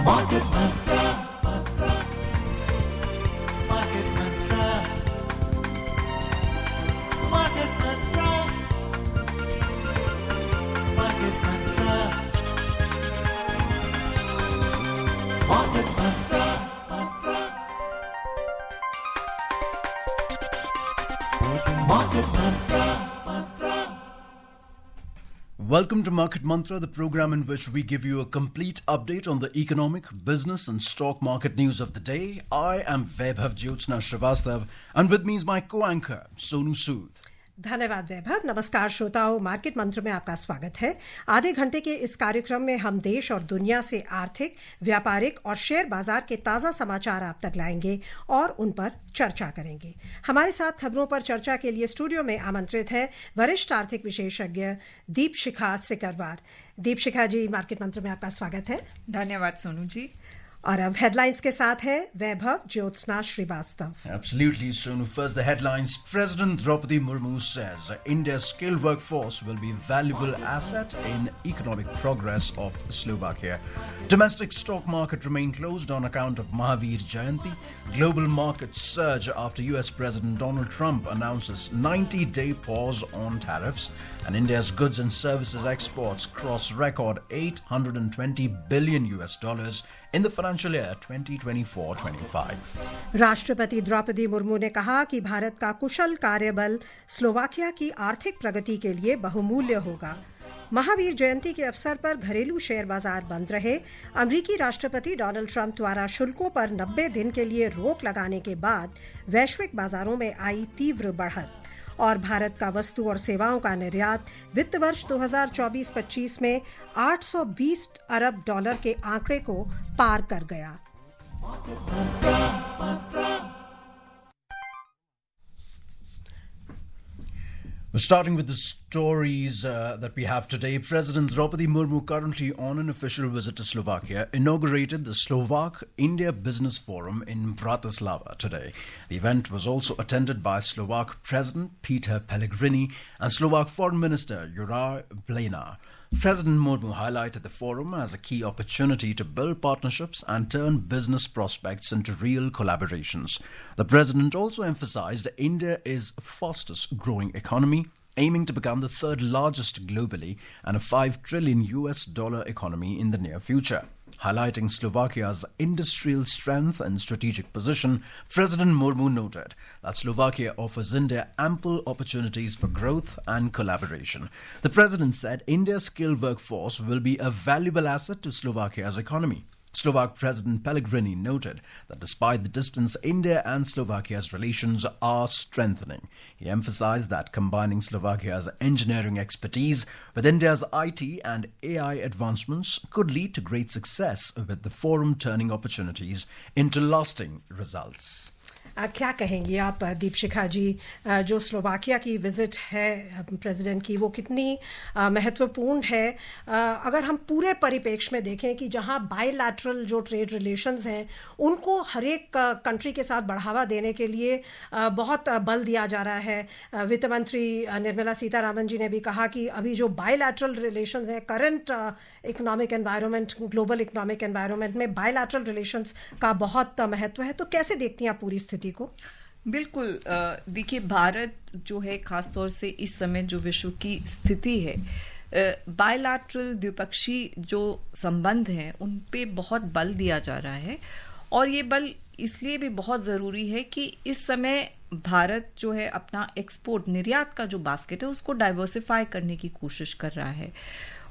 Market Mantra, Market Mantra, Market Mantra, Market Mantra, Market Mantra, Market Mantra. Welcome to Market Mantra, the program in which we give you a complete update on the economic, business and stock market news of the day. I am Vaibhav Jyotsna Srivastav and with me is my co-anchor, Sonu Sood. धन्यवाद वैभव। नमस्कार श्रोताओं, market मंत्र में आपका स्वागत है। आधे घंटे के इस कार्यक्रम में हम देश और दुनिया से आर्थिक, व्यापारिक और शेयर बाजार के ताज़ा समाचार आप तक लाएंगे और उन पर चर्चा करेंगे। हमारे साथ खबरों पर चर्चा के लिए स्टूडियो में आमंत्रित है वरिष्ठ आर्थिक विशेषज्ञ दीपशिखा सिकरवार। दीपशिखा जी, मार्केट मंत्र में आपका स्वागत है। धन्यवाद सोनू जी। और अब हेडलाइंस के साथ है वैभव Jyotsna Srivastava. Absolutely, Sonu. First, the headlines. President Draupadi Murmu says India's skilled workforce will be a valuable asset in economic progress of Slovakia. Domestic stock market remained closed on account of Mahavir Jayanti. Global markets surge after US President Donald Trump announces 90-day pause on tariffs. And India's goods and services exports cross record $820 billion in the financial year 2024-25. राष्ट्रपति द्रौपदी मुर्मू ने कहा कि भारत का कुशल कार्यबल Slovakia की आर्थिक प्रगति के लिए बहुमूल्य होगा। महावीर जयंती के अवसर पर घरेलू शेयर बाजार बंद रहे। अमेरिकी राष्ट्रपति डोनाल्ड ट्रंप द्वारा शुल्कों पर 90 दिन के लिए रोक लगाने के बाद वैश्विक बाजारों में आई तीव्र बढ़त। और भारत का वस्तु और सेवाओं का निर्यात वित्त वर्ष 2024-25 में $820 अरब के आंकड़े को पार कर गया। Starting with the stories that we have today, President Draupadi Murmu, currently on an official visit to Slovakia, inaugurated the Slovak-India Business Forum in Bratislava today. The event was also attended by Slovak President Peter Pellegrini and Slovak Foreign Minister Juraj Blejnar. President Murmu highlighted the forum as a key opportunity to build partnerships and turn business prospects into real collaborations. The president also emphasized India is the fastest growing economy, aiming to become the third largest globally and a $5 trillion economy in the near future. Highlighting Slovakia's industrial strength and strategic position, President Murmu noted that Slovakia offers India ample opportunities for growth and collaboration. The president said India's skilled workforce will be a valuable asset to Slovakia's economy. Slovak President Pellegrini noted that despite the distance, India and Slovakia's relations are strengthening. He emphasized that combining Slovakia's engineering expertise with India's IT and AI advancements could lead to great success, with the forum turning opportunities into lasting results. क्या कहेंगी आप दीपशिखा जी, जो Slovakia की visit है president की, वो कितनी महत्वपूर्ण है? अगर हम पूरे परिप्रेक्ष्य में देखें कि जहां बायलैटरल जो ट्रेड रिलेशंस हैं उनको हर एक कंट्री के साथ बढ़ावा देने के लिए बहुत बल दिया जा रहा है। वित्त मंत्री निर्मला सीतारामन जी ने भी कहा कि अभी जो बायलैटरल रिलेशंस हैं, current economic environment, global economic environment में बायलैटरल रिलेशंस का बहुत महत्व है। तो कैसे देखती हैं आप पूरी स्थिति को? बिल्कुल, देखिए, भारत जो है खासतौर से इस समय जो विश्व की स्थिति है, बायलैटरल द्विपक्षीय जो संबंध हैं उन पे बहुत बल दिया जा रहा है। और ये बल इसलिए भी बहुत ज़रूरी है कि इस समय भारत जो है अपना एक्सपोर्ट, निर्यात का जो बास्केट है उसको डाइवर्सिफाई करने की कोशिश कर रहा है।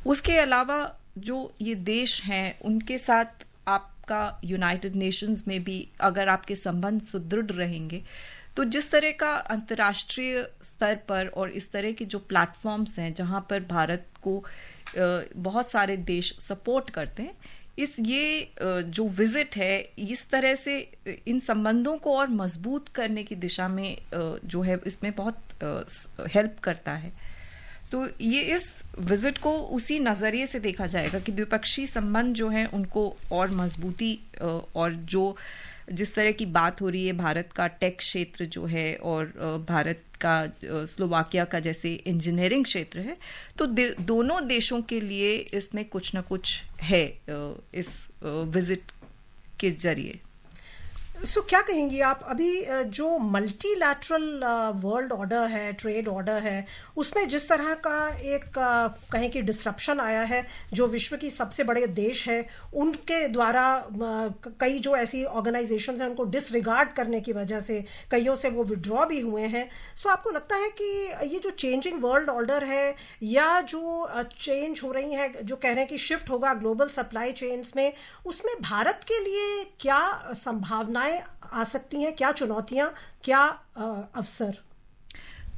उसके अलावा जो ये देश हैं उनके साथ आपका यूनाइटेड नेशंस में भी अगर आपके संबंध सुदृढ़ रहेंगे तो जिस तरह का अंतर्राष्ट्रीय स्तर पर और इस तरह के जो प्लेटफॉर्म्स हैं जहां पर भारत को बहुत सारे देश सपोर्ट करते हैं, ये जो विजिट है इस तरह से इन संबंधों को और मजबूत करने की दिशा में जो है इसमें बहुत हेल्प करता है। तो ये इस विजिट को उसी नज़रिए से देखा जाएगा कि द्विपक्षीय संबंध जो हैं उनको और मजबूती, और जो जिस तरह की बात हो रही है भारत का टेक क्षेत्र जो है और भारत का स्लोवाकिया का जैसे इंजीनियरिंग क्षेत्र है, तो दोनों देशों के लिए इसमें कुछ ना कुछ है इस विजिट के जरिए। सो क्या कहेंगी आप, अभी जो मल्टीलैटरल वर्ल्ड ऑर्डर है, ट्रेड ऑर्डर है, उसमें जिस तरह का एक कहें कि डिसरप्शन आया है, जो विश्व की सबसे बड़े देश है उनके द्वारा कई जो ऐसी ऑर्गेनाइजेशंस हैं उनको डिसरिगार्ड करने की वजह से कईयों से वो विड्रॉ भी हुए हैं। सो आपको लगता है कि ये जो चेंजिंग वर्ल्ड ऑर्डर है या जो चेंज हो रही है, जो कह रहे हैं कि शिफ्ट होगा ग्लोबल सप्लाई चेन्स में, उसमें भारत के लिए क्या संभावनाएं आ सकती हैं, क्या चुनौतियां, क्या अवसर?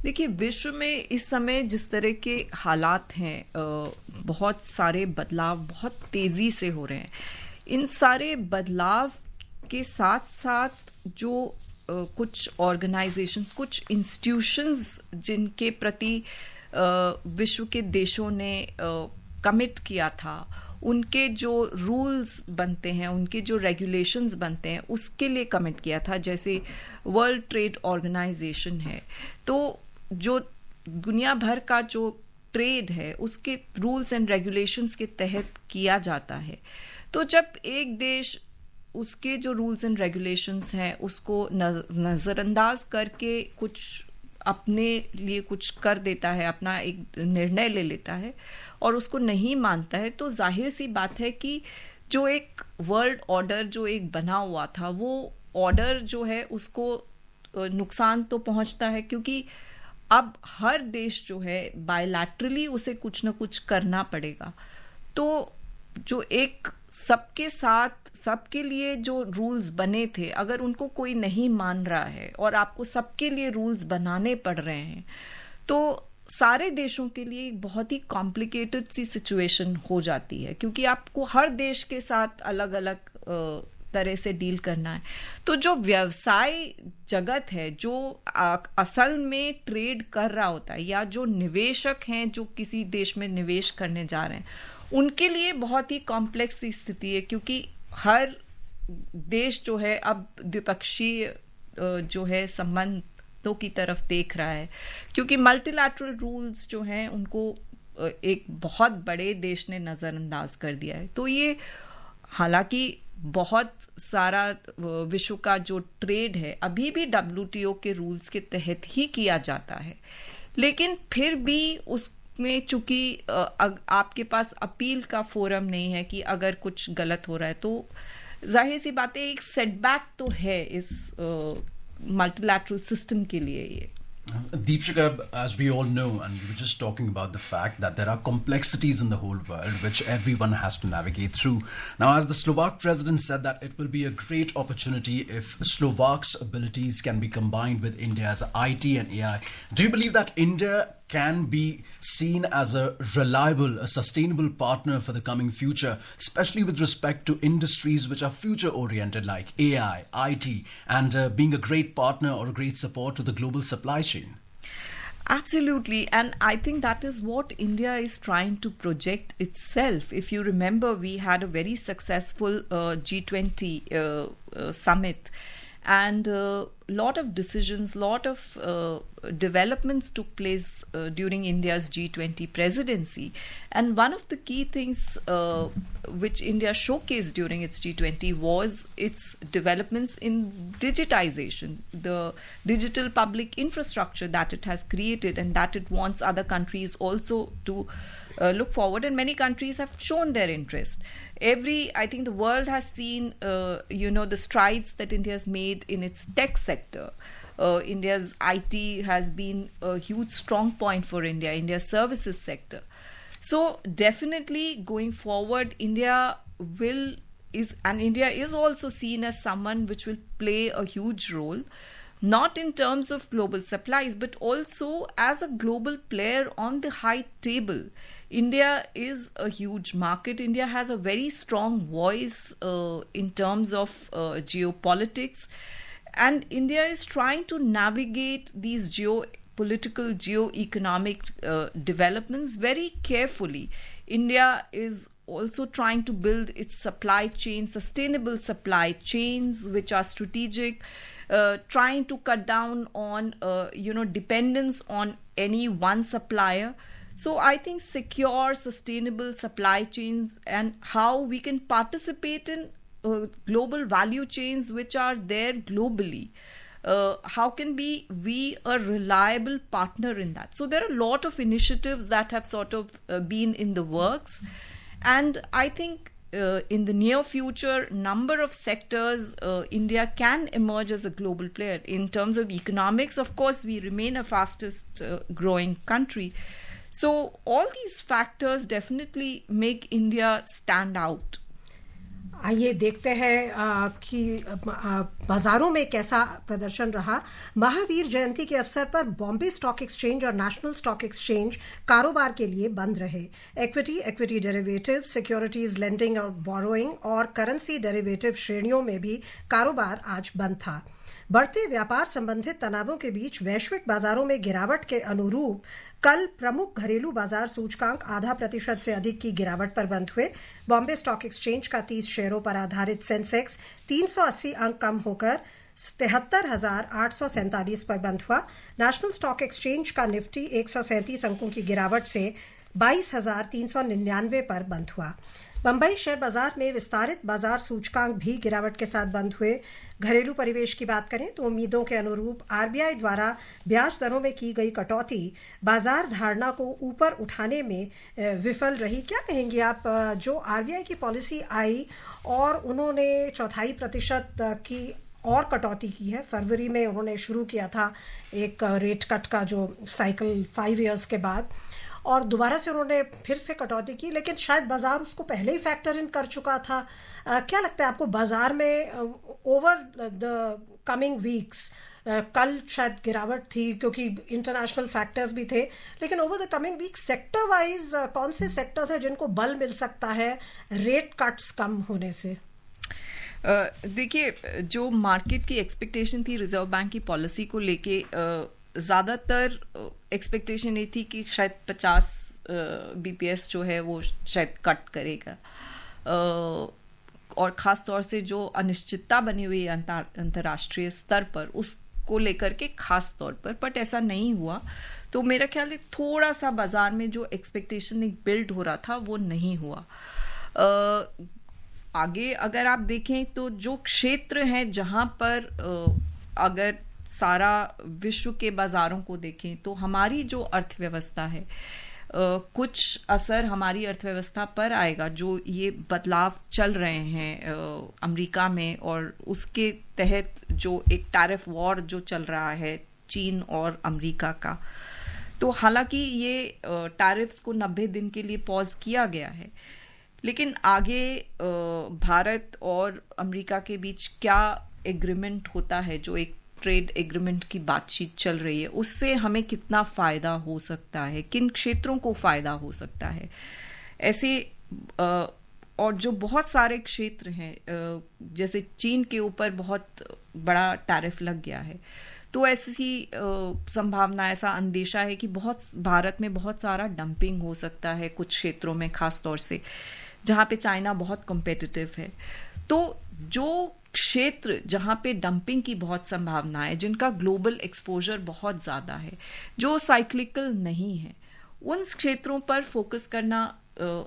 देखिए, विश्व में इस समय जिस तरह के हालात हैं, बहुत सारे बदलाव बहुत तेजी से हो रहे हैं। इन सारे बदलाव के साथ साथ जो कुछ ऑर्गेनाइजेशन, कुछ इंस्टीट्यूशंस जिनके प्रति विश्व के देशों ने कमिट किया था, उनके जो रूल्स बनते हैं, उनके जो रेगुलेशंस बनते हैं, उसके लिए कमिट किया था। जैसे वर्ल्ड ट्रेड ऑर्गेनाइजेशन है, तो जो दुनिया भर का जो ट्रेड है उसके रूल्स एंड रेगुलेशंस के तहत किया जाता है। तो जब एक देश उसके जो रूल्स एंड रेगुलेशंस हैं उसको नज़रअंदाज करके कुछ अपने लिए कुछ कर देता है, अपना एक निर्णय ले लेता है और उसको नहीं मानता है, तो जाहिर सी बात है कि जो एक वर्ल्ड ऑर्डर जो एक बना हुआ था, वो ऑर्डर जो है उसको नुकसान तो पहुंचता है, क्योंकि अब हर देश जो है बायलैटरली उसे कुछ ना कुछ करना पड़ेगा। तो जो एक सबके साथ सबके लिए जो रूल्स बने थे, अगर उनको कोई नहीं मान रहा है और आपको सबके लिए रूल्स बनाने पड़ रहे हैं, तो सारे देशों के लिए एक बहुत ही कॉम्प्लिकेटेड सी सिचुएशन हो जाती है, क्योंकि आपको हर देश के साथ अलग अलग तरह से डील करना है। तो जो व्यवसाय जगत है, जो असल में ट्रेड कर रहा होता है, या जो निवेशक हैं जो किसी देश में निवेश करने जा रहे हैं, उनके लिए बहुत ही कॉम्प्लेक्स स्थिति है, क्योंकि हर देश जो है अब द्विपक्षीय जो है संबंधों की तरफ देख रहा है, क्योंकि मल्टीलैटरल रूल्स जो हैं उनको एक बहुत बड़े देश ने नज़रअंदाज कर दिया है। तो ये हालांकि बहुत सारा विश्व का जो ट्रेड है अभी भी WTO के रूल्स के तहत ही किया जाता है, लेकिन फिर भी उसमें चूंकि आपके पास अपील का फोरम नहीं है कि अगर कुछ गलत हो रहा है, तो जाहिर सी बात है एक सेटबैक तो है इस मल्टीलैटरल सिस्टम के लिए ये। Deepshika, as we all know, and we were just talking about the fact that there are complexities in the whole world which everyone has to navigate through. Now, as the Slovak president said that it will be a great opportunity if Slovaks' abilities can be combined with India's IT and AI. Do you believe that India can be seen as a reliable, a sustainable partner for the coming future, especially with respect to industries which are future-oriented like AI, IT, and being a great partner or a great support to the global supply chain? Absolutely, and I think that is what India is trying to project itself. If you remember, we had a very successful G20 summit, and a lot of decisions, lot of developments took place during India's G20 presidency. And one of the key things which India showcased during its G20 was its developments in digitization, the digital public infrastructure that it has created and that it wants other countries also to look forward, and many countries have shown their interest. I think the world has seen, the strides that India has made in its tech sector. India's IT has been a huge strong point for India, India's services sector. So definitely going forward, India is also seen as someone which will play a huge role, not in terms of global supplies, but also as a global player on the high table. India is a huge market. India has a very strong voice in terms of geopolitics. And India is trying to navigate these geopolitical, geo-economic developments very carefully. India is also trying to build its supply chain, sustainable supply chains, which are strategic. trying to cut down on dependence on any one supplier. So I think secure, sustainable supply chains and how we can participate in global value chains which are there globally. How can we a reliable partner in that? So there are a lot of initiatives that have sort of been in the works, and I think in the near future, number of sectors, India can emerge as a global player. In terms of economics, of course, we remain a fastest growing country. So all these factors definitely make India stand out. आइए देखते हैं कि बाजारों में कैसा प्रदर्शन रहा। महावीर जयंती के अवसर पर बॉम्बे स्टॉक एक्सचेंज और नेशनल स्टॉक एक्सचेंज कारोबार के लिए बंद रहे। इक्विटी डेरिवेटिव, सिक्योरिटीज लेंडिंग और बोरोइंग और करेंसी डेरिवेटिव श्रेणियों में भी कारोबार आज बंद था। बढ़ते व्यापार संबंधित तनावों के बीच वैश्विक बाजारों में गिरावट के अनुरूप कल प्रमुख घरेलू बाजार सूचकांक 0.5% से अधिक की गिरावट पर बंद हुए। बॉम्बे स्टॉक एक्सचेंज का 30 शेयरों पर आधारित सेंसेक्स 380 अंक कम होकर 73,847 पर बंद हुआ। नेशनल स्टॉक एक्सचेंज का निफ्टी 137 अंकों की गिरावट से 22,399 पर बंद हुआ। बंबई शेयर बाजार में विस्तारित बाजार सूचकांक भी गिरावट के साथ बंद हुए। घरेलू परिवेश की बात करें तो उम्मीदों के अनुरूप आरबीआई द्वारा ब्याज दरों में की गई कटौती बाजार धारणा को ऊपर उठाने में विफल रही। क्या कहेंगे आप, जो आरबीआई की पॉलिसी आई और उन्होंने 0.25% की और कटौती की है। फरवरी में उन्होंने शुरू किया था एक रेट कट का जो साइकिल 5 इयर्स के बाद, और दोबारा से उन्होंने फिर से कटौती की, लेकिन शायद बाजार उसको पहले ही फैक्टर इन कर चुका था। क्या लगता है आपको बाजार में ओवर द कमिंग वीक्स, कल शायद गिरावट थी क्योंकि इंटरनेशनल फैक्टर्स भी थे, लेकिन over the coming week sector wise कौन से सेक्टर्स हैं जिनको बल मिल सकता है रेट कट्स कम होने से? देखिए, जो मार्केट की एक्सपेक्टेशन थी रिजर्व बैंक की पॉलिसी को लेके, ज़्यादातर एक्सपेक्टेशन ये थी कि शायद 50 बीपीएस जो है वो शायद कट करेगा, और ख़ास तौर से जो अनिश्चितता बनी हुई है अंतर्राष्ट्रीय स्तर पर उसको लेकर के ख़ास तौर पर, बट ऐसा नहीं हुआ। तो मेरा ख्याल है थोड़ा सा बाज़ार में जो एक्सपेक्टेशन एक बिल्ड हो रहा था वो नहीं हुआ। आगे अगर आप देखें तो जो क्षेत्र हैं जहाँ पर अगर सारा विश्व के बाज़ारों को देखें तो हमारी जो अर्थव्यवस्था है, कुछ असर हमारी अर्थव्यवस्था पर आएगा। जो ये बदलाव चल रहे हैं अमेरिका में, और उसके तहत जो एक टैरिफ वॉर जो चल रहा है चीन और अमेरिका का, तो हालांकि ये टैरिफ्स को 90 दिन के लिए पॉज किया गया है, लेकिन आगे भारत और अमेरिका के बीच क्या एग्रीमेंट होता है, जो एक ट्रेड एग्रीमेंट की बातचीत चल रही है, उससे हमें कितना फ़ायदा हो सकता है, किन क्षेत्रों को फ़ायदा हो सकता है, ऐसे और जो बहुत सारे क्षेत्र हैं, जैसे चीन के ऊपर बहुत बड़ा टैरिफ लग गया है, तो ऐसी संभावना, ऐसा अंदेशा है कि भारत में बहुत सारा डंपिंग हो सकता है कुछ क्षेत्रों में, ख़ास तौर से जहाँ पे चाइना बहुत कॉम्पिटिटिव है। तो जो क्षेत्र जहाँ पे डंपिंग की बहुत संभावना है, जिनका ग्लोबल एक्सपोजर बहुत ज़्यादा है, जो साइक्लिकल नहीं है, उन क्षेत्रों पर फोकस करना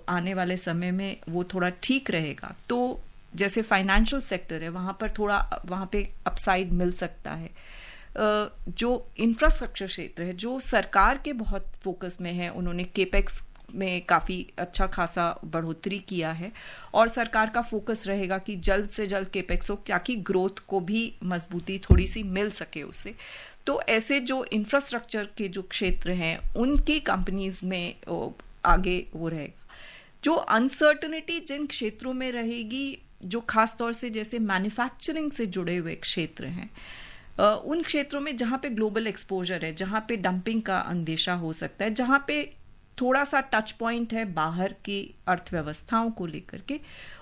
आने वाले समय में वो थोड़ा ठीक रहेगा। तो जैसे फाइनेंशियल सेक्टर है, वहाँ पे अपसाइड मिल सकता है। जो इंफ्रास्ट्रक्चर क्षेत्र है, जो सरकार के बहुत फोकस में है, उन्होंने केपेक्स में काफ़ी अच्छा खासा बढ़ोतरी किया है, और सरकार का फोकस रहेगा कि जल्द से जल्द केपेक्स हो, ताकि ग्रोथ को भी मजबूती थोड़ी सी मिल सके उससे। तो ऐसे जो इंफ्रास्ट्रक्चर के जो क्षेत्र हैं, उनकी कंपनीज में आगे वो रहेगा। जो अनसर्टनिटी जिन क्षेत्रों में रहेगी, जो खास तौर से जैसे मैन्युफैक्चरिंग से जुड़े हुए क्षेत्र हैं, उन क्षेत्रों में जहाँ पे ग्लोबल एक्सपोजर है, जहाँ पे डंपिंग का अंदेशा हो सकता है, जहाँ पे थोड़ा सा टच पॉइंट है बाहर की अर्थव्यवस्थाओं को लेकर के,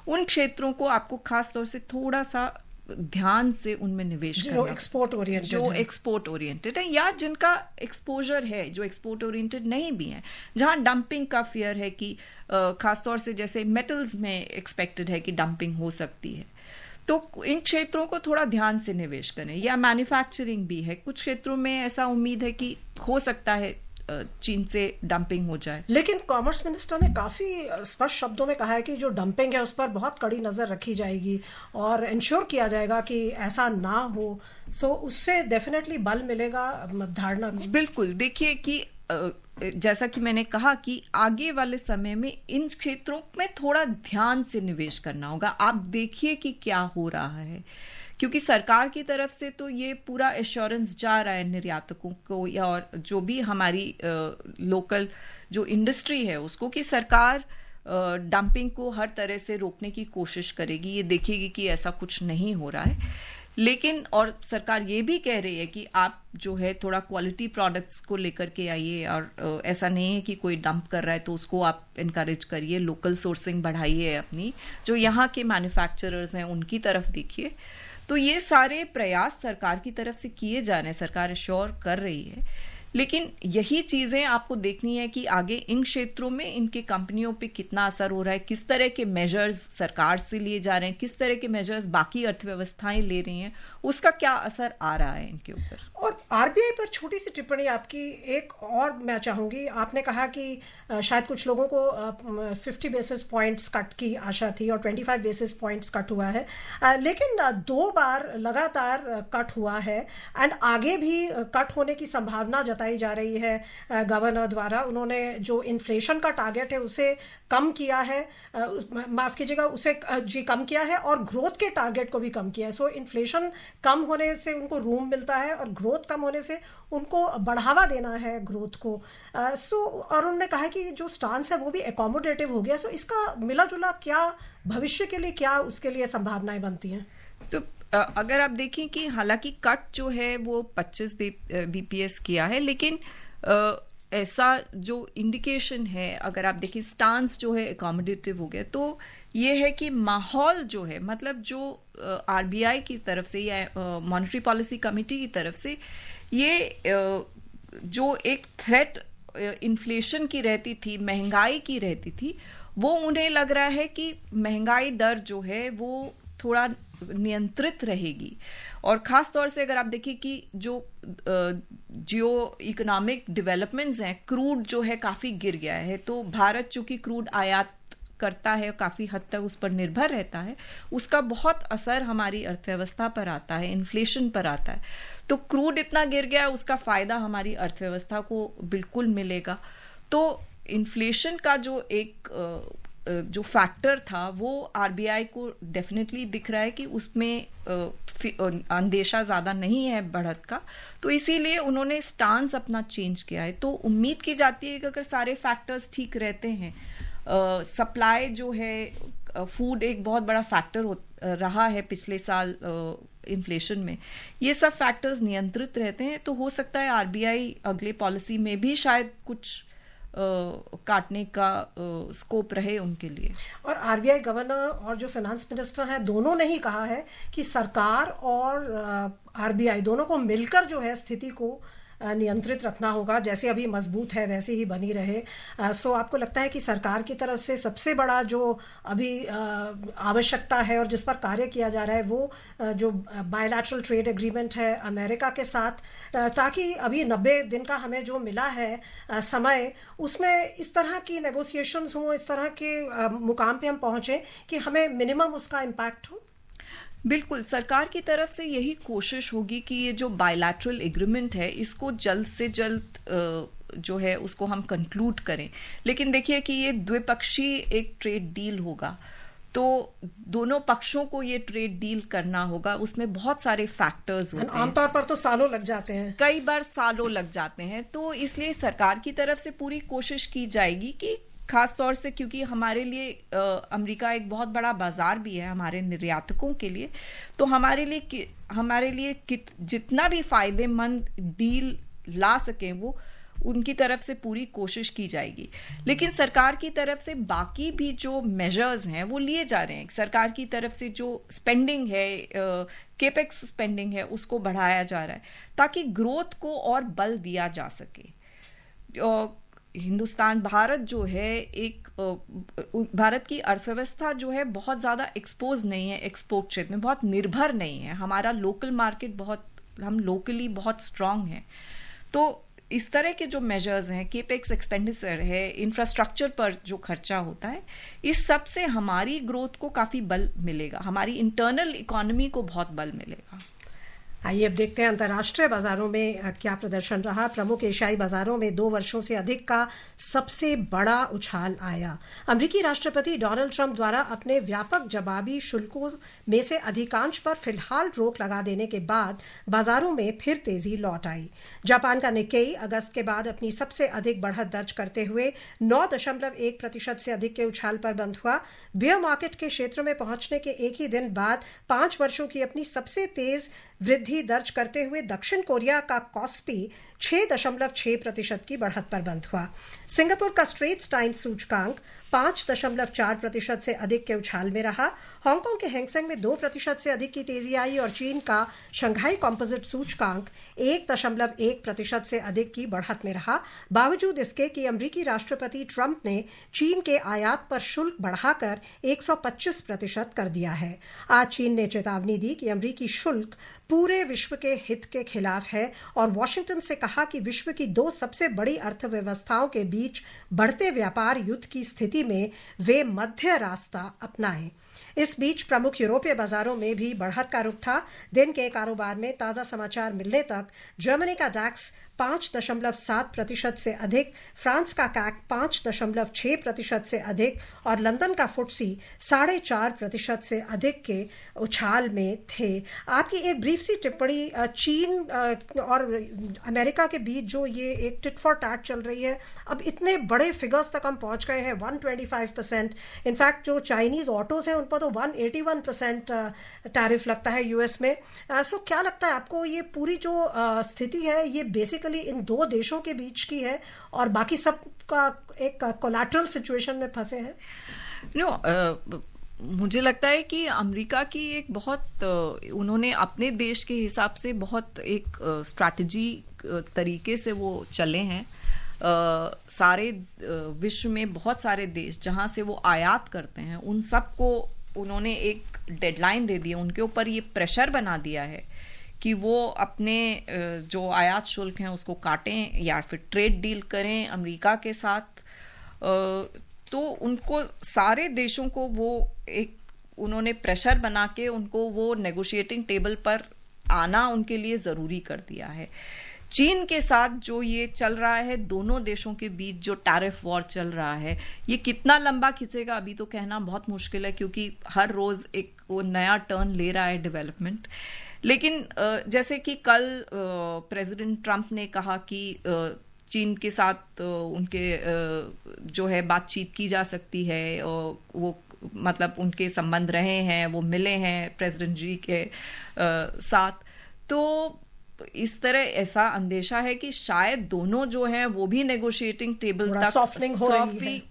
उन क्षेत्रों को आपको खास तौर से थोड़ा सा ध्यान से उनमें निवेश करना, जो एक्सपोर्ट ओरिएंटेड है, या जिनका एक्सपोजर है जो एक्सपोर्ट ओरिएंटेड नहीं भी है, जहां डंपिंग का फियर है कि खास तौर से जैसे मेटल्स में एक्सपेक्टेड है कि डंपिंग हो सकती है। तो इन क्षेत्रों को थोड़ा ध्यान से निवेश करें, या मैन्युफैक्चरिंग भी है, कुछ क्षेत्रों में ऐसा उम्मीद है कि हो सकता है चीन से डंपिंग हो जाए। लेकिन कॉमर्स मिनिस्टर ने काफ़ी स्पष्ट शब्दों में कहा है कि जो डंपिंग है उस पर बहुत कड़ी नज़र रखी जाएगी और इंश्योर किया जाएगा कि ऐसा ना हो। सो उससे डेफिनेटली बल मिलेगा धारणा को। बिल्कुल, देखिए कि जैसा कि मैंने कहा कि आगे वाले समय में इन क्षेत्रों में थोड़ा ध्यान से निवेश करना होगा। आप देखिए कि क्या हो रहा है, क्योंकि सरकार की तरफ से तो ये पूरा एश्योरेंस जा रहा है निर्यातकों को या और जो भी हमारी लोकल जो इंडस्ट्री है उसको, कि सरकार डंपिंग को हर तरह से रोकने की कोशिश करेगी, ये देखेगी कि ऐसा कुछ नहीं हो रहा है। लेकिन और सरकार ये भी कह रही है कि आप जो है थोड़ा क्वालिटी प्रोडक्ट्स को लेकर के आइए, और ऐसा नहीं है कि कोई डंप कर रहा है तो उसको आप इनकरेज करिए, लोकल सोर्सिंग बढ़ाइए, अपनी जो यहाँ के मैन्युफैक्चरर्स हैं उनकी तरफ देखिए। तो ये सारे प्रयास सरकार की तरफ से किए जा रहे हैं, सरकार एश्योर कर रही है। लेकिन यही चीजें आपको देखनी है कि आगे इन क्षेत्रों में इनके कंपनियों पे कितना असर हो रहा है, किस तरह के मेजर्स सरकार से लिए जा रहे हैं, किस तरह के मेजर्स बाकी अर्थव्यवस्थाएं ले रही हैं, उसका क्या असर आ रहा है इनके ऊपर। और आरबीआई पर छोटी सी टिप्पणी आपकी एक और मैं चाहूंगी। आपने कहा कि शायद कुछ लोगों को 50 बेसिस पॉइंट्स कट की आशा थी और 25 बेसिस पॉइंट्स कट हुआ है, लेकिन 2 बार लगातार कट हुआ है एंड आगे भी कट होने की संभावना जताई जा रही है गवर्नर द्वारा। उन्होंने जो इन्फ्लेशन का टारगेट है उसे कम किया है, माफ कीजिएगा, उसे कम किया है और ग्रोथ के टारगेट को भी कम किया है। सो इन्फ्लेशन कम होने से उनको रूम मिलता है और ग्रोथ कम होने से उनको बढ़ावा देना है ग्रोथ को। और उन्होंने कहा कि जो स्टांस है वो भी एकोमोडेटिव हो गया। सो इसका मिला जुला क्या भविष्य के लिए क्या उसके लिए संभावनाएं बनती हैं? तो अगर आप देखें कि हालांकि कट जो है वो 25 बीपीएस किया है, लेकिन ऐसा जो इंडिकेशन है, अगर आप देखिए स्टांस जो है एकोमोडेटिव हो गया, तो ये है कि माहौल जो है, मतलब जो आरबीआई की तरफ से या मॉनेटरी पॉलिसी कमेटी की तरफ से ये जो एक थ्रेट इन्फ्लेशन की रहती थी, महंगाई की रहती थी, वो उन्हें लग रहा है कि महंगाई दर जो है वो थोड़ा नियंत्रित रहेगी। और खास तौर से अगर आप देखिए कि जो जियो इकोनॉमिक डेवलपमेंट्स हैं, क्रूड जो है काफ़ी गिर गया है, तो भारत चूंकि क्रूड आयात करता है, काफ़ी हद तक उस पर निर्भर रहता है, उसका बहुत असर हमारी अर्थव्यवस्था पर आता है, इन्फ्लेशन पर आता है। तो क्रूड इतना गिर गया है, उसका फ़ायदा हमारी अर्थव्यवस्था को बिल्कुल मिलेगा। तो इन्फ्लेशन का जो एक जो फैक्टर था वो आरबीआई को डेफिनेटली दिख रहा है कि उसमें अंदेशा ज़्यादा नहीं है बढ़त का, तो इसीलिए उन्होंने स्टांस अपना चेंज किया है। तो उम्मीद की जाती है कि अगर सारे फैक्टर्स ठीक रहते हैं, सप्लाई जो है, फूड एक बहुत बड़ा फैक्टर रहा है पिछले साल इन्फ्लेशन में, ये सब फैक्टर्स नियंत्रित रहते हैं, तो हो सकता है आरबीआई अगले पॉलिसी में भी शायद कुछ काटने का स्कोप रहे उनके लिए। और आरबीआई गवर्नर और जो फाइनेंस मिनिस्टर हैं दोनों ने ही कहा है कि सरकार और आरबीआई दोनों को मिलकर जो है स्थिति को नियंत्रित रखना होगा, जैसे अभी मजबूत है वैसे ही बनी रहे। सो आपको लगता है कि सरकार की तरफ से सबसे बड़ा जो अभी आवश्यकता है और जिस पर कार्य किया जा रहा है वो जो बायलैटरल ट्रेड एग्रीमेंट है अमेरिका के साथ, ताकि अभी 90 दिन का हमें जो मिला है समय, उसमें इस तरह की नेगोशिएशंस हों, इस तरह के मुकाम पे हम पहुंचे कि हमें मिनिमम उसका इम्पैक्ट हो। बिल्कुल, सरकार की तरफ से यही कोशिश होगी कि ये जो बायलैटरल एग्रीमेंट है इसको जल्द से जल्द जो है उसको हम कंक्लूड करें। लेकिन देखिए कि ये द्विपक्षीय एक ट्रेड डील होगा, तो दोनों पक्षों को ये ट्रेड डील करना होगा, उसमें बहुत सारे फैक्टर्स होते हैं, आमतौर पर तो सालों लग जाते हैं, कई बार सालों लग जाते हैं। तो इसलिए सरकार की तरफ से पूरी कोशिश की जाएगी कि खास तौर से क्योंकि हमारे लिए अमेरिका एक बहुत बड़ा बाजार भी है हमारे निर्यातकों के लिए, तो हमारे लिए जितना भी फायदेमंद डील ला सकें वो उनकी तरफ से पूरी कोशिश की जाएगी। लेकिन सरकार की तरफ से बाकी भी जो मेजर्स हैं वो लिए जा रहे हैं। सरकार की तरफ से जो स्पेंडिंग है, केपेक्स स्पेंडिंग है, उसको बढ़ाया जा रहा है ताकि ग्रोथ को और बल दिया जा सके। भारत जो है एक भारत की अर्थव्यवस्था जो है बहुत ज़्यादा एक्सपोज नहीं है एक्सपोर्ट क्षेत्र में, बहुत निर्भर नहीं है. हमारा लोकल मार्केट हम लोकली बहुत स्ट्रांग हैं. तो इस तरह के जो मेजर्स हैं, केपेक्स एक्सपेंडिचर है, इंफ्रास्ट्रक्चर पर जो खर्चा होता है, इस सब से हमारी ग्रोथ को काफ़ी बल मिलेगा, हमारी इंटरनल इकोनॉमी को बहुत बल मिलेगा. आइए अब देखते हैं अंतर्राष्ट्रीय बाजारों में क्या प्रदर्शन रहा. प्रमुख एशियाई बाजारों में 2 वर्षों से अधिक का सबसे बड़ा उछाल आया. अमेरिकी राष्ट्रपति डोनाल्ड ट्रंप द्वारा अपने व्यापक जवाबी शुल्कों में से अधिकांश पर फिलहाल रोक लगा देने के बाद बाजारों में फिर तेजी लौट आई. जापान का निक्केई अगस्त के बाद अपनी सबसे अधिक बढ़त दर्ज करते हुए 9.1% से अधिक के उछाल पर बंद हुआ. बेयर मार्केट के क्षेत्र में पहुंचने के एक ही दिन बाद 5 वर्षों की अपनी सबसे तेज वृद्धि दर्ज करते हुए दक्षिण कोरिया का कॉस्पी 6.6% की बढ़त पर बंद हुआ. सिंगापुर का स्ट्रेट्स टाइम्स सूचकांक 5.4% से अधिक के उछाल में रहा. हांगकांग के हैंगसेंग में 2% से अधिक की तेजी आई और चीन का शंघाई कॉम्पोजिट सूचकांक 1.1% से अधिक की बढ़त में रहा. बावजूद इसके कि अमेरिकी राष्ट्रपति ट्रंप ने चीन के आयात पर शुल्क बढ़ाकर 125% कर दिया है. आज चीन ने चेतावनी दी कि अमेरिकी शुल्क पूरे विश्व के हित के खिलाफ है और वॉशिंगटन से कहा कि विश्व की 2 सबसे बड़ी अर्थव्यवस्थाओं के बीच बढ़ते व्यापार युद्ध की स्थिति में वे मध्य रास्ता अपनाएं. इस बीच प्रमुख यूरोपीय बाजारों में भी बढ़त का रुख था. दिन के कारोबार में ताज़ा समाचार मिलने तक जर्मनी का डैक्स 5.7% से अधिक, फ्रांस का कैक 5.6% से अधिक और लंदन का फुट्सी 4.5% से अधिक के उछाल में थे. आपकी एक ब्रीफ सी टिप्पणी, चीन और अमेरिका के बीच जो ये एक टिट फॉर टैट चल रही है, अब इतने बड़े फिगर्स तक हम पहुंच गए हैं, 125%. इनफैक्ट जो चाइनीज ऑटोज हैं उन पर तो 181% टैरिफ लगता है यूएस में. सो क्या लगता है आपको, ये पूरी जो स्थिति है ये बेसिकली इन 2 देशों के बीच की है और बाकी सब का एक कोलैटरल सिचुएशन में फंसे हैं? मुझे लगता है कि अमेरिका की एक बहुत उन्होंने अपने देश के हिसाब से बहुत एक स्ट्रैटेजी तरीके से वो चले हैं. सारे विश्व में बहुत सारे देश जहां से वो आयात करते हैं उन सबको उन्होंने एक डेडलाइन दे दी, उनके ऊपर ये प्रेशर बना दिया है कि वो अपने जो आयात शुल्क हैं उसको काटें या फिर ट्रेड डील करें अमेरिका के साथ. तो उनको सारे देशों को वो एक उन्होंने प्रेशर बना के उनको वो नेगोशिएटिंग टेबल पर आना उनके लिए ज़रूरी कर दिया है. चीन के साथ जो ये चल रहा है, दोनों देशों के बीच जो टैरिफ वॉर चल रहा है, ये कितना लंबा खिंचेगा अभी तो कहना बहुत मुश्किल है, क्योंकि हर रोज़ एक वो नया टर्न ले रहा है डेवलपमेंट. लेकिन जैसे कि कल प्रेसिडेंट ट्रंप ने कहा कि चीन के साथ उनके जो है बातचीत की जा सकती है, वो मतलब उनके संबंध रहे हैं, वो मिले हैं प्रेसिडेंट जी के साथ. तो इस तरह ऐसा अंदेशा है कि शायद दोनों जो हैं वो भी नेगोशिएटिंग टेबल तक सॉफ्टनिंग हो रही है.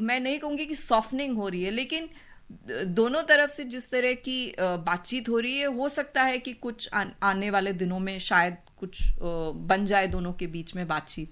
मैं नहीं कहूंगी कि सॉफ्टनिंग हो रही है, लेकिन दोनों तरफ से जिस तरह की बातचीत हो रही है, हो सकता है कि कुछ आने वाले दिनों में शायद कुछ बन जाए दोनों के बीच में बातचीत.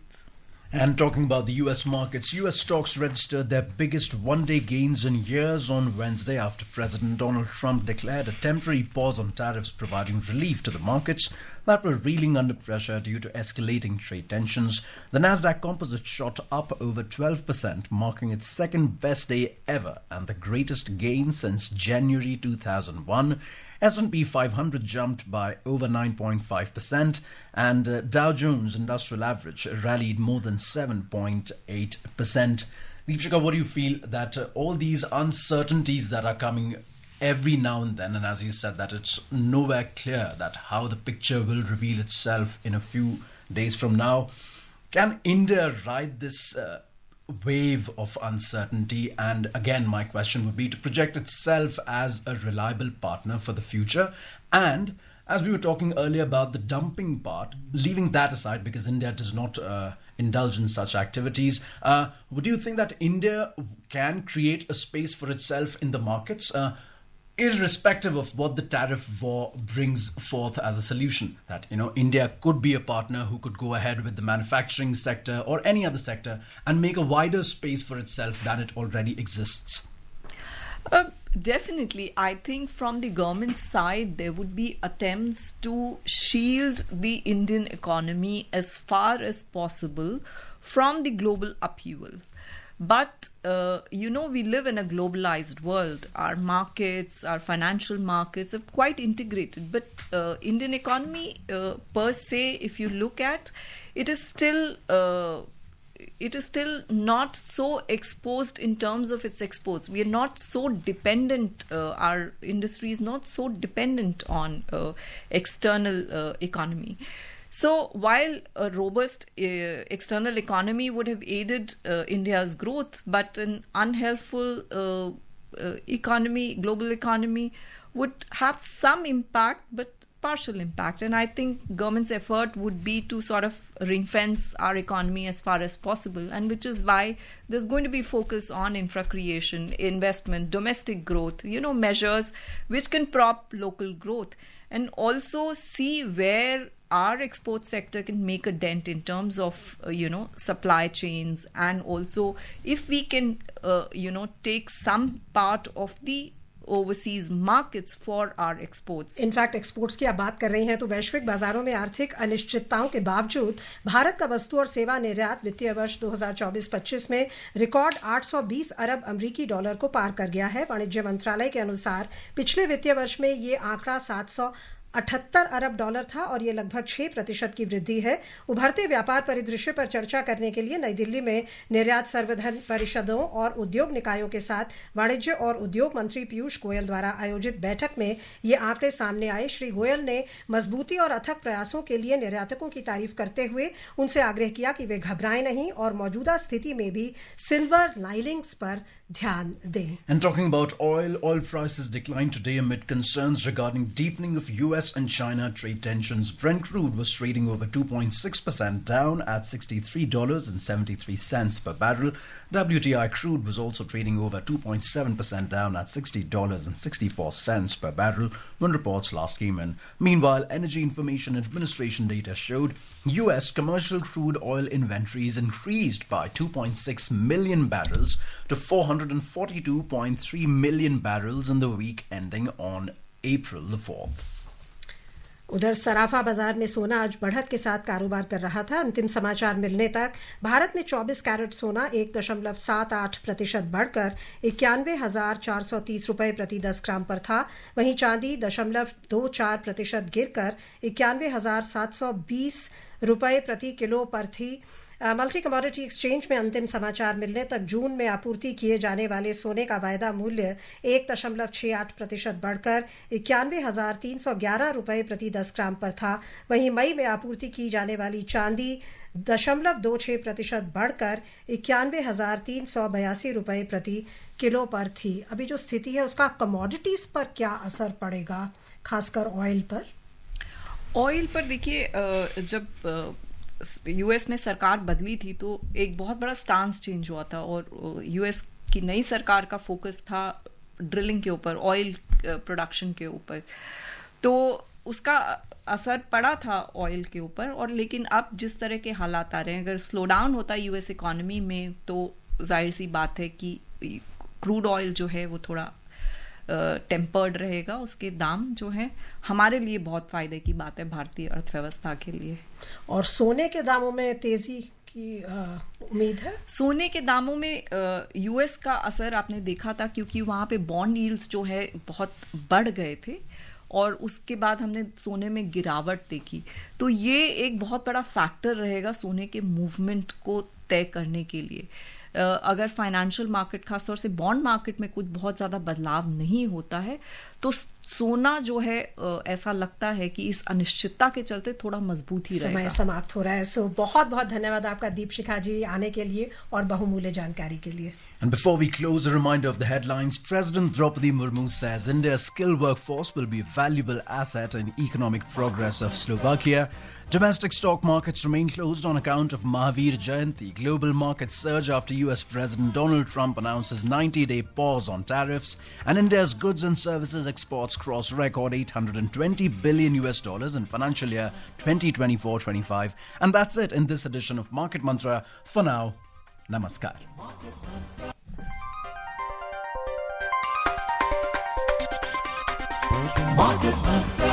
And talking about the US markets, US stocks registered their biggest one-day gains in years on Wednesday after President Donald Trump declared a temporary pause on tariffs, providing relief to the markets that were reeling under pressure due to escalating trade tensions. The Nasdaq Composite shot up over 12%, marking its second best day ever and the greatest gain since January 2001. S&P 500 jumped by over 9.5% and Dow Jones Industrial Average rallied more than 7.8%. Deepshika, what do you feel that all these uncertainties that are coming every now and then, and as you said that it's nowhere clear that how the picture will reveal itself in a few days from now, can India ride this wave of uncertainty? And again, my question would be to project itself as a reliable partner for the future. And as we were talking earlier about the dumping part, leaving that aside because India does not indulge in such activities, would you think that India can create a space for itself in the markets? irrespective of what the tariff war brings forth as a solution, that India could be a partner who could go ahead with the manufacturing sector or any other sector and make a wider space for itself than it already exists? Definitely. I think from the government side, there would be attempts to shield the Indian economy as far as possible from the global upheaval. But, we live in a globalized world. Our markets, our financial markets are quite integrated. But Indian economy, per se, if you look at, it is still not so exposed in terms of its exports. We are not so dependent, our industry is not so dependent on external economy. So while a robust external economy would have aided India's growth, but an unhelpful economy, global economy, would have some impact, but partial impact. And I think government's effort would be to sort of ring-fence our economy as far as possible, and which is why there's going to be focus on infra creation, investment, domestic growth, measures which can prop local growth, and also see where our export sector can make a dent in terms of, supply chains, and also if we can, take some part of the overseas markets for our exports. In fact exports की आप बात कर रही हैं तो वैश्विक बाजारों में आर्थिक अनिश्चितताओं के बावजूद भारत का वस्तु और सेवा निर्यात वित्तीय वर्ष 2024-25 में रिकॉर्ड 820 अरब अमरीकी डॉलर को पार कर गया है। वाणिज्य मंत्रालय के अनुसार पिछले वित्तीय वर्ष में ये आंकड़ा 778 अरब डॉलर था और ये लगभग 6% की वृद्धि है। उभरते व्यापार परिदृश्य पर चर्चा करने के लिए नई दिल्ली में निर्यात संवर्धन परिषदों और उद्योग निकायों के साथ वाणिज्य और उद्योग मंत्री पीयूष गोयल द्वारा आयोजित बैठक में ये आंकड़े सामने आए। श्री गोयल ने मजबूती और अथक प्रयासों के लिए निर्यातकों की तारीफ करते हुए उनसे आग्रह किया कि वे घबराएं नहीं और मौजूदा स्थिति में भी सिल्वर लाइनिंग्स पर ध्यान दें। And talking about oil prices declined today amid concerns regarding deepening of US and China trade tensions. Brent crude was trading over 2.6% down at $63.73 per barrel. WTI crude was also trading over 2.7% down at $60.64 per barrel when reports last came in. Meanwhile, Energy Information Administration data showed US commercial crude oil inventories increased by 2.6 million barrels to 442.3 million barrels in the week ending on April the 4th. उधर सराफा बाजार में सोना आज बढ़त के साथ कारोबार कर रहा था। अंतिम समाचार मिलने तक भारत में 24 कैरेट सोना 1.78% बढ़कर 91,430 रुपए प्रति 10 ग्राम पर था। वहीं चांदी 0.24% गिरकर 91,720 रुपए प्रति किलो पर थी। मल्टी कमोडिटी एक्सचेंज में अंतिम समाचार मिलने तक जून में आपूर्ति किए जाने वाले सोने का वायदा मूल्य 1.68% बढ़कर 91,311 रुपए प्रति 10 ग्राम पर था। वहीं मई में आपूर्ति की जाने वाली चांदी 0.26% बढ़कर 91,382 रुपए प्रति किलो पर थी। अभी जो स्थिति है उसका कमोडिटीज पर क्या असर पड़ेगा, खासकर ऑयल पर? ऑयल पर देखिए, जब यूएस में सरकार बदली थी तो एक बहुत बड़ा स्टांस चेंज हुआ था और यूएस की नई सरकार का फोकस था ड्रिलिंग के ऊपर, ऑयल प्रोडक्शन के ऊपर, तो उसका असर पड़ा था ऑयल के ऊपर। और लेकिन अब जिस तरह के हालात आ रहे हैं, अगर स्लो डाउन होता है यूएस इकोनॉमी में तो जाहिर सी बात है कि क्रूड ऑयल जो है वो थोड़ा टेम्पर्ड रहेगा, उसके दाम जो है हमारे लिए बहुत फायदे की बात है भारतीय अर्थव्यवस्था के लिए। और सोने के दामों में तेजी की उम्मीद है? सोने के दामों में यूएस का असर आपने देखा था क्योंकि वहाँ पे बॉन्ड यील्ड्स जो है बहुत बढ़ गए थे और उसके बाद हमने सोने में गिरावट देखी, तो ये एक बहुत बड़ा फैक्टर रहेगा सोने के मूवमेंट को तय करने के लिए। अगर फाइनेंशियल मार्केट, खासतौर से बॉन्ड मार्केट में कुछ बहुत ज़्यादा बदलाव नहीं होता है तो सोना जो है ऐसा लगता है कि इस अनिश्चितता के चलते थोड़ा मजबूत ही रहेगा। समय समाप्त हो रहा है। सो बहुत बहुत धन्यवाद आपका दीपशिखा जी आने के लिए और बहुमूल्य जानकारी के लिए। And before we close, a reminder of the headlines. President Draupadi Murmu says India's skilled workforce will be a valuable asset in economic progress of Slovakia. Domestic stock markets remain closed on account of Mahavir Jayanti. Global markets surge after US President Donald Trump announces 90-day pause on tariffs, and India's goods and services exports cross record $820 billion in financial year 2024-25. And that's it in this edition of Market Mantra. For now, namaskar. Market Mantra.